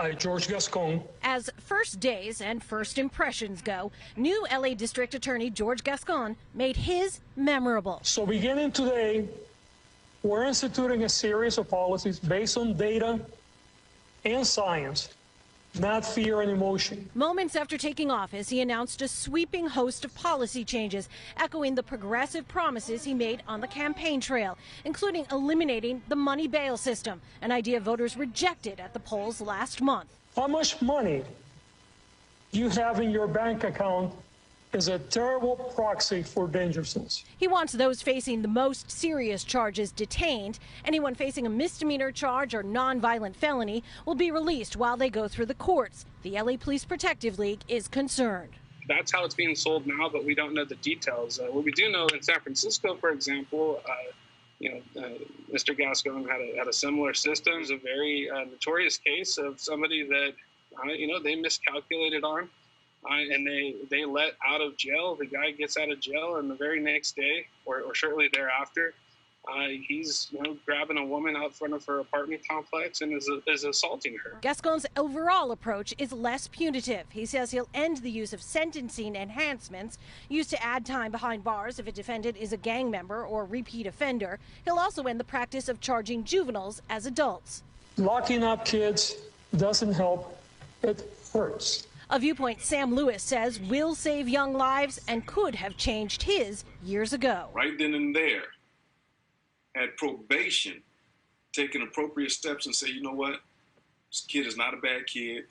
I, George Gascón. As first days and first impressions go, new LA District Attorney George Gascón made his memorable. So beginning today, we're instituting a series of policies based on data and science, not fear and emotion. Moments after taking office, he announced a sweeping host of policy changes, echoing the progressive promises he made on the campaign trail, including eliminating the money bail system, an idea voters rejected at the polls last month. How much money you have in your bank account is a terrible proxy for dangerousness. He wants those facing the most serious charges detained. Anyone facing a misdemeanor charge or nonviolent felony will be released while they go through the courts. The LA Police Protective League is concerned. That's how it's being sold now, but we don't know the details. What we do know in San Francisco, for example, Mr. Gascón had a similar system. It's a very notorious case of somebody that, they miscalculated on. And they let out of jail. The guy gets out of jail, and the very next day, or shortly thereafter, he's grabbing a woman out front of her apartment complex and is assaulting her. Gascón's overall approach is less punitive. He says he'll end the use of sentencing enhancements used to add time behind bars if a defendant is a gang member or repeat offender. He'll also end the practice of charging juveniles as adults. Locking up kids doesn't help. It hurts. A Viewpoint Sam Lewis says will save young lives and could have changed his years ago. Right then and there, at probation, taking appropriate steps and say, you know what, this kid is not a bad kid,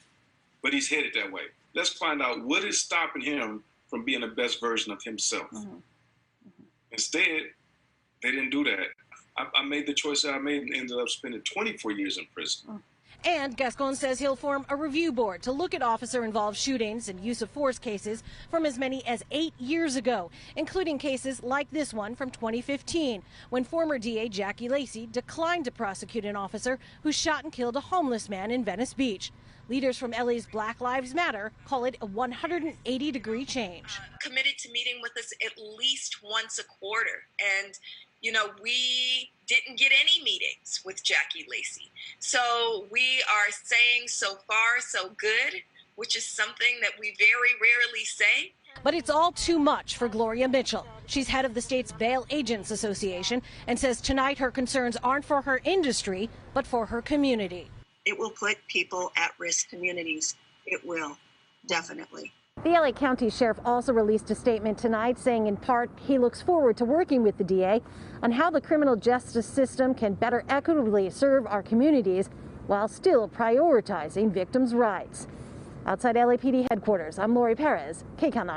but he's headed that way. Let's find out what is stopping him from being the best version of himself. Instead, they didn't do that. I made the choice that I made and ended up spending 24 years in prison. And Gascón says he'll form a review board to look at officer-involved shootings and use of force cases from as many as 8 years ago, including cases like this one from 2015, when former DA Jackie Lacey declined to prosecute an officer who shot and killed a homeless man in Venice Beach. Leaders from LA's Black Lives Matter call it a 180-degree change. Committed to meeting with us at least once a quarter. And we didn't get any meetings with Jackie Lacey. So we are saying so far so good, which is something that we very rarely say. But it's all too much for Gloria Mitchell. She's head of the state's Bail Agents Association and says tonight her concerns aren't for her industry, but for her community. It will put people at risk communities. It will, definitely. The LA County Sheriff also released a statement tonight saying in part he looks forward to working with the DA on how the criminal justice system can better equitably serve our communities while still prioritizing victims' rights. Outside LAPD headquarters, I'm Lori Perez, KCAL-9.